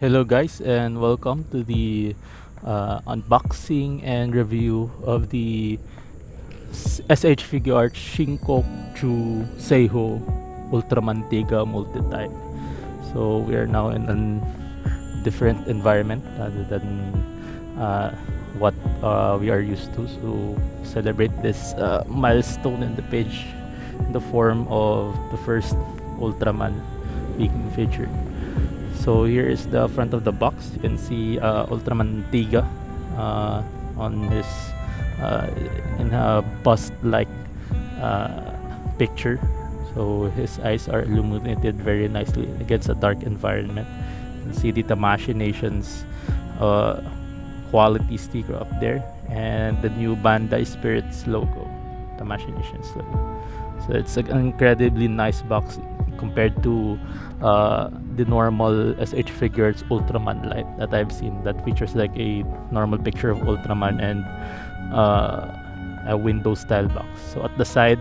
Hello guys, and welcome to the unboxing and review of the SH Figuarts Shinkocchou Seihou Ultraman Tiga multi-type. So we are now in a different environment rather than what we are used to. So celebrate this milestone in the page in the form of the first Ultraman being featured. So here is the front of the box. You can see Ultraman Tiga on his in a bust-like picture. So his eyes are illuminated very nicely against a dark environment. You can see the Tamashii Nations quality sticker up there and the new Bandai Spirits logo, Tamashii Nations logo. So it's an incredibly nice box compared to the normal SH Figuarts Ultraman line that I've seen that features like a normal picture of Ultraman and a window style box. So at the side,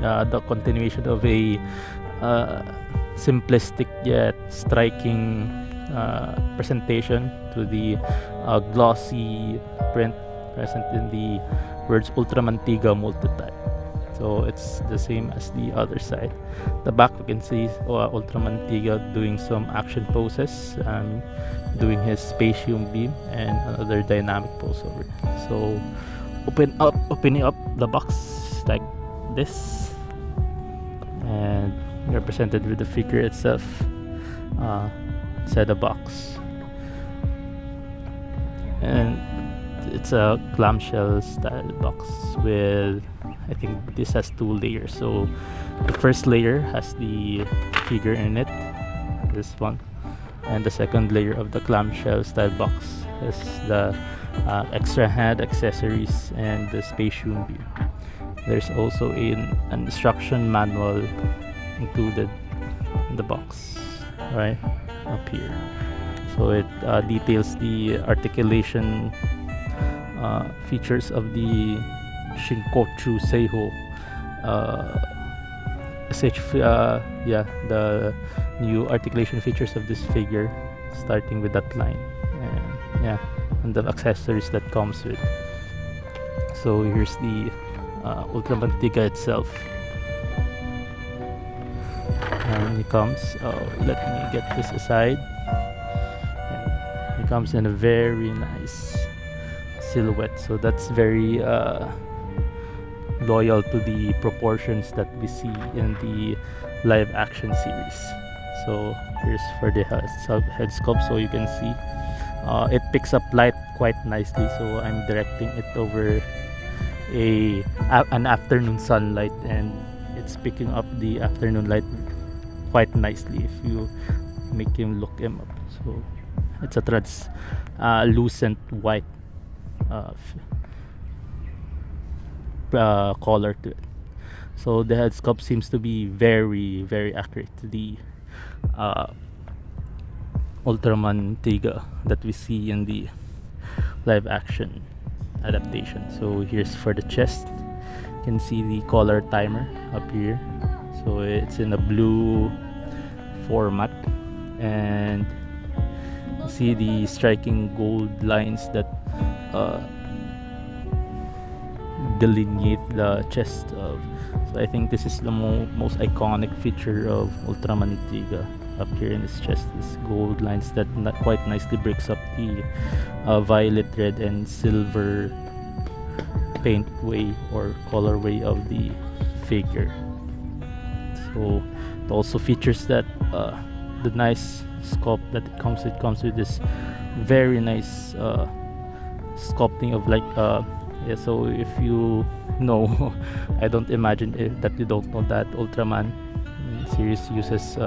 the continuation of a simplistic yet striking presentation to the glossy print present in the words Ultraman Tiga multi-type. So it's the same as the other side. The back, you can see Ultraman Tiga doing some action poses, doing his spatium beam and another dynamic pose over there. So opening up the box like this, and you're presented with the figure itself inside the box. And it's a clamshell style box with, I think this has 2 layers. So the first layer has the figure in it, this one, and the second layer of the clamshell style box has the extra hand accessories and the spatium beam. There's also an instruction manual included in the box right up here. So it details the articulation features of the Shinkocchou Seihou SH, the new articulation features of this figure, starting with that line, and and the accessories that comes with. So here's the Ultraman Tiga itself, and it comes. Let me get this aside. It comes in a very nice silhouette, so that's very loyal to the proportions that we see in the live action series. So here's for the head sculpt, so you can see it picks up light quite nicely. So I'm directing it over an afternoon sunlight, and it's picking up the afternoon light quite nicely if you make him look him up. So it's a translucent white color to it. So the head sculpt seems to be very accurate to the Ultraman Tiga that we see in the live action adaptation. So here's for the chest. You can see the color timer up here. So it's in a blue format, and you see the striking gold lines that delineate the chest of. So I think this is the most iconic feature of Ultraman Tiga up here in his chest, this gold lines that quite nicely breaks up the violet, red and silver paintway or colorway of the figure. So it also features that the nice sculpt that it comes with this very nice sculpting of like so if you know I don't imagine that you don't know that Ultraman series uses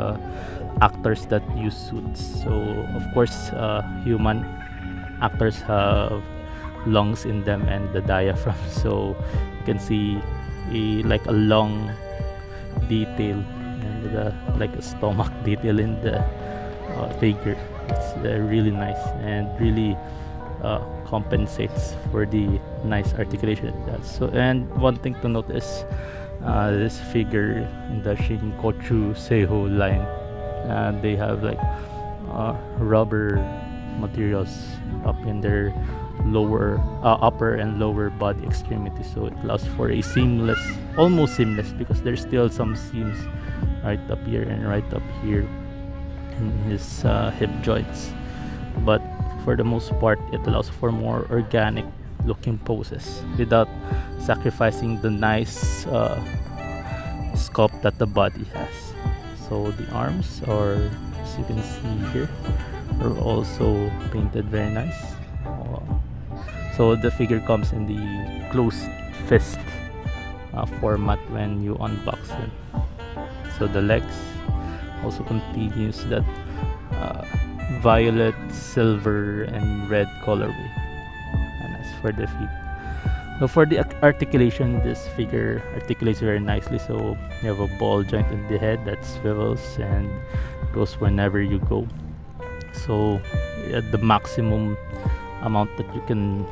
actors that use suits. So of course human actors have lungs in them and the diaphragm, so you can see like a lung detail and like a stomach detail in the figure. It's really nice and really compensates for the nice articulation it does. So, and one thing to note is this figure in the Shinkocchou Seihou line, they have like rubber materials up in their upper and lower body extremity, so it allows for a seamless, almost seamless, because there's still some seams right up here and right up here in his hip joints, but for the most part it allows for more organic looking poses without sacrificing the nice sculpt that the body has. So the arms are, as you can see here, are also painted very nice. So the figure comes in the closed fist format when you unbox it. So the legs also continues that violet, silver, and red colorway. And as for the feet, so for the articulation, this figure articulates very nicely. So you have a ball joint in the head that swivels and goes whenever you go. So at the maximum amount that you can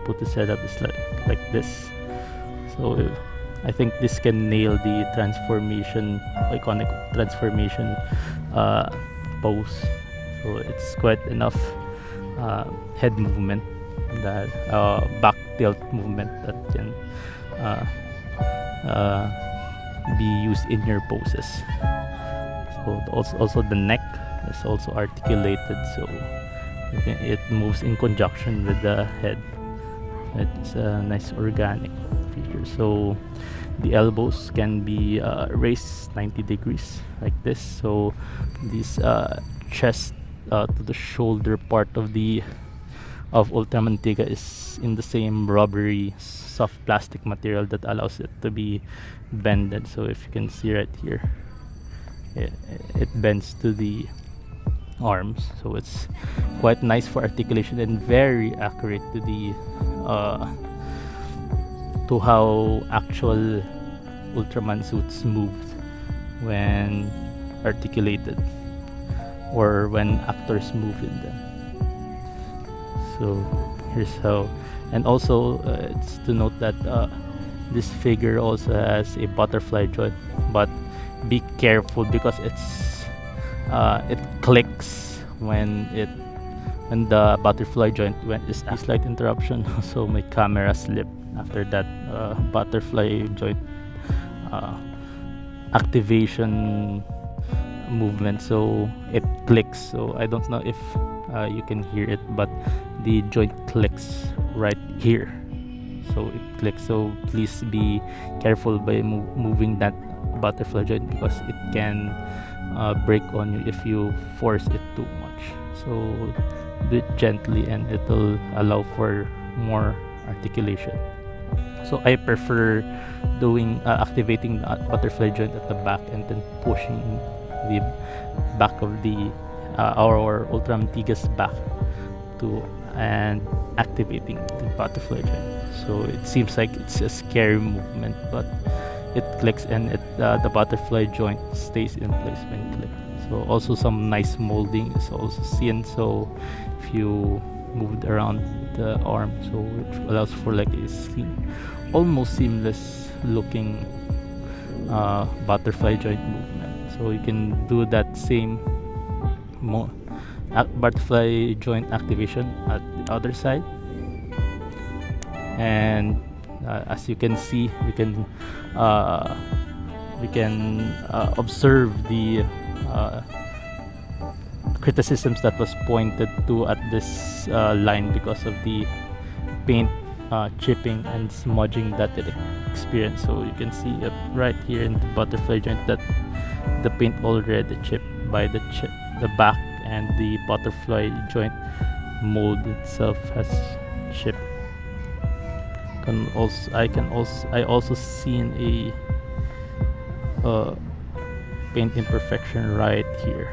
put the setup is like this. So I think this can nail the transformation, iconic transformation pose. So it's quite enough head movement, that back tilt movement that can be used in your poses. So also the neck is also articulated, so it moves in conjunction with the head. It's a nice organic feature. So the elbows can be raised 90 degrees like this, so this chest to the shoulder part of Ultraman Tiga is in the same rubbery soft plastic material that allows it to be bended. So if you can see right here, it bends to the arms, so it's quite nice for articulation and very accurate to the to how actual Ultraman suits moved when articulated or when actors move in them. So here's how. And also it's to note that this figure also has a butterfly joint, but be careful because it clicks when the butterfly joint is a slight interruption. So my camera slipped after that butterfly joint activation movement, so it clicks. So I don't know if you can hear it, but the joint clicks right here, so it clicks. So please be careful by moving that butterfly joint because it can break on you if you force it too much. So do it gently and it will allow for more articulation. So I prefer doing activating the butterfly joint at the back and then pushing the back of the our Ultraman Tiga's back to and activating the butterfly joint. So it seems like it's a scary movement, but it clicks and the butterfly joint stays in place when clicked. So also some nice molding is also seen. So if you moved around the arm, so it allows for like a almost seamless looking butterfly joint movement. So you can do that same butterfly joint activation at the other side, and as you can see, we can observe the criticisms that was pointed to at this line because of the paint chipping and smudging that it experienced. So you can see right here in the butterfly joint that the paint already chipped by the back, and the butterfly joint mold itself has chipped. I also seen a paint imperfection right here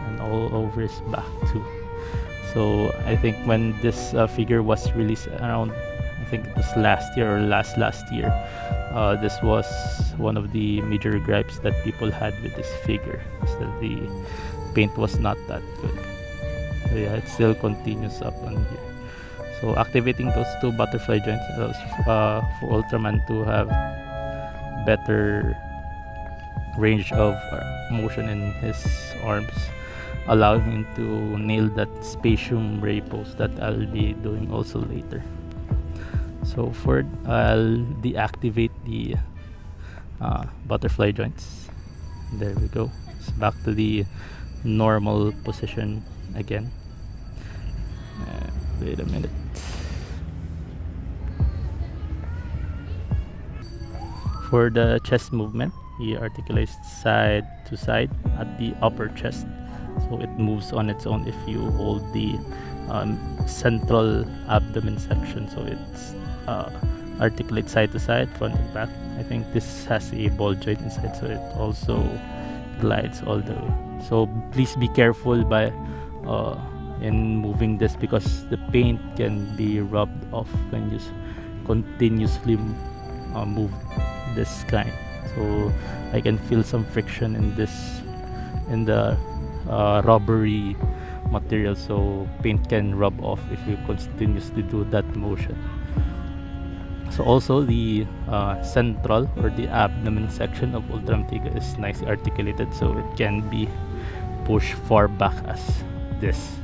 and all over his back too. So I think when this figure was released around, I think it was last year or last year, this was one of the major gripes that people had with this figure, is that the paint was not that good. So yeah, it still continues up on here. So activating those two butterfly joints allows for Ultraman to have better range of motion in his arms. allow him to nail that spatium ray pose that I'll be doing also later. So for I'll deactivate the butterfly joints. There we go. It's back to the normal position again. Wait a minute. For the chest movement, he articulates side to side at the upper chest, so it moves on its own if you hold the central abdomen section. So it's articulates side to side, front and back. I think this has a ball joint inside, so it also glides all the way. So please be careful by in moving this, because the paint can be rubbed off when you continuously move this kind. So I can feel some friction in this, in the rubbery material, so paint can rub off if you continuously do that motion. So also the central or the abdomen section of Ultraman Tiga is nicely articulated, so it can be pushed far back as this.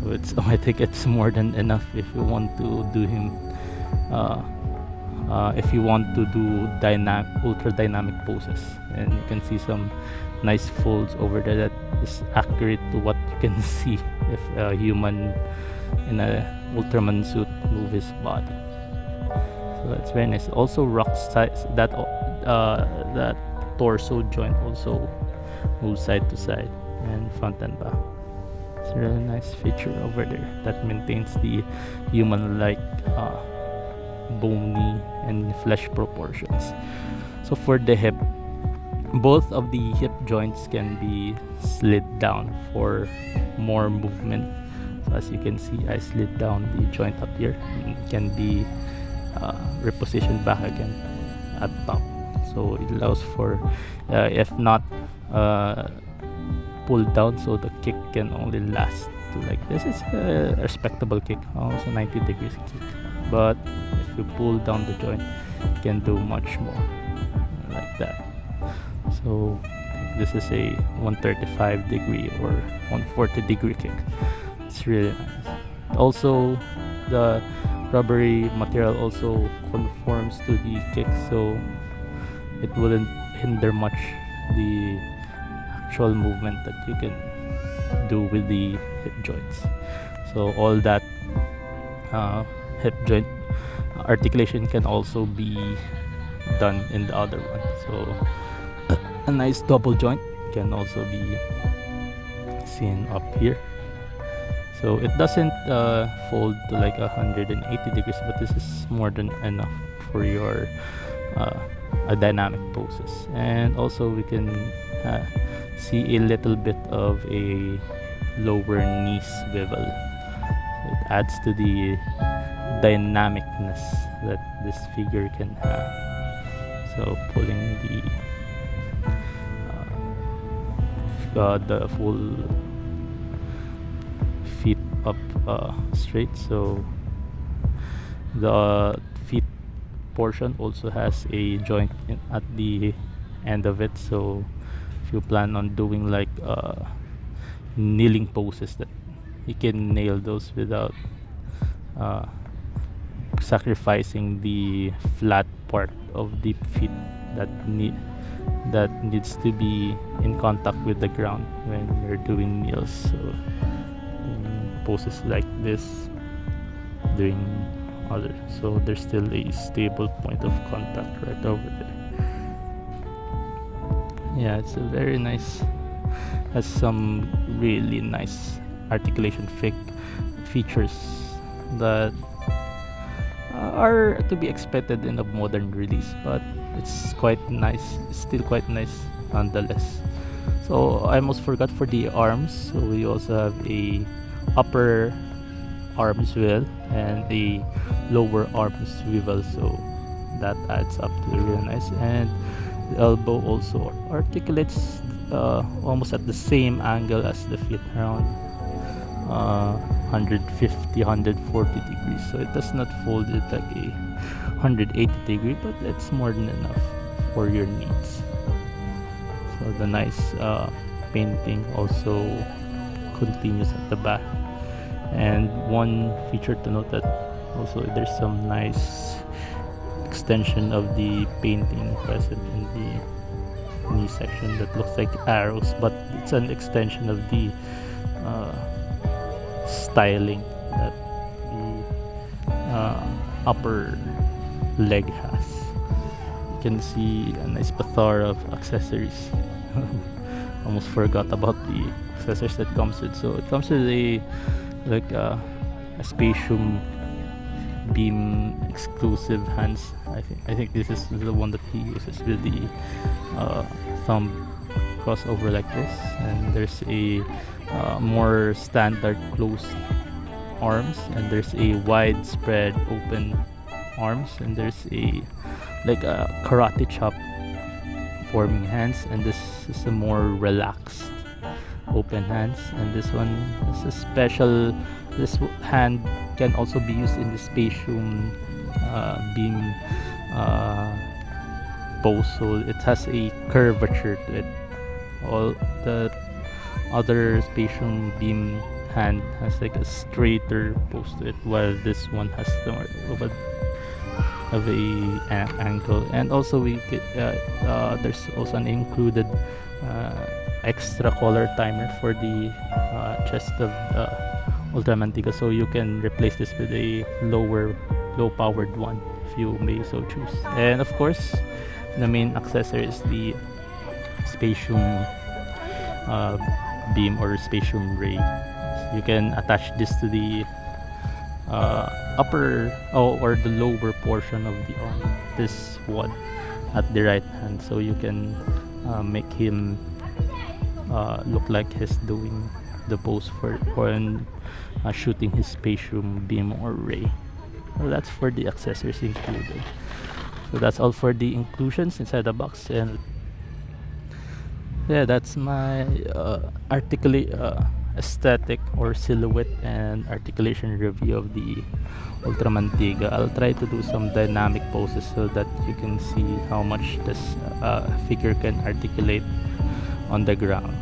So it's, I think it's more than enough if you want to do him if you want to do ultra dynamic poses. And you can see some nice folds over there that is accurate to what you can see if a human in a Ultraman suit move his body. So that's very nice. Also rock size, that that torso joint also moves side to side and front and back. It's a really nice feature over there that maintains the human-like bony and flesh proportions. So for the hip, both of the hip joints can be slid down for more movement. So as you can see, I slid down the joint up here, and it can be repositioned back again at top. So it allows for if not pulled down, so the kick can only last to like this. Is a respectable kick, almost a 90 degrees kick. But if you pull down the joint, you can do much more like that. So this is a 135 degree or 140 degree kick. It's really nice. Also, the rubbery material also conforms to the kick, so it wouldn't hinder much the actual movement that you can do with the hip joints. So all that hip joint articulation can also be done in the other one. So a nice double joint can also be seen up here. So it doesn't fold to like 180 degrees, but this is more than enough for your dynamic poses. And also we can see a little bit of a lower knee swivel. So it adds to the dynamicness that this figure can have. So pulling the full feet up straight. So the feet portion also has a joint at the end of it, so if you plan on doing like kneeling poses, that you can nail those without sacrificing the flat part of the feet that needs to be in contact with the ground when you're doing kneels. So poses like this, doing other, so there's still a stable point of contact right over there. Yeah, it's a very nice, has some really nice articulation features that are to be expected in a modern release, but it's quite nice. It's still quite nice nonetheless. So I almost forgot for the arms, so we also have a upper arm swivel and the lower arm swivel, so that adds up to really nice. And the elbow also articulates almost at the same angle as the feet, around 150 140 degrees, so it does not fold it like a 180 degree, but it's more than enough for your needs. So the nice painting also continues at the back. And one feature to note that also there's some nice extension of the painting present in the knee section that looks like arrows, but it's an extension of the styling that the upper leg has. You can see a nice plethora of accessories. Almost forgot about the accessories that comes with. So it comes with a spatium beam exclusive hands. I think this is the one that he uses with the thumb crossover like this, and there's a more standard closed arms, and there's a widespread open arms, and there's a like a karate chop forming hands, and this is a more relaxed open hands, and this one is a special. This hand can also be used in the spatium beam pose, so it has a curvature to it. All the other spatium beam hand has like a straighter pose to it, while this one has more of a angle. And also we get there's also an included extra color timer for the chest of Ultraman Tiga, so you can replace this with a low powered one if you may so choose. And of course the main accessory is the spatium beam or spatium ray. So you can attach this to the upper or the lower portion of the arm, this one at the right hand, so you can make him look like he's doing the pose for shooting his spatium beam or ray. So that's for the accessories included. So that's all for the inclusions inside the box, and yeah, that's my aesthetic or silhouette and articulation review of the Ultraman Tiga. I'll try to do some dynamic poses so that you can see how much this figure can articulate on the ground.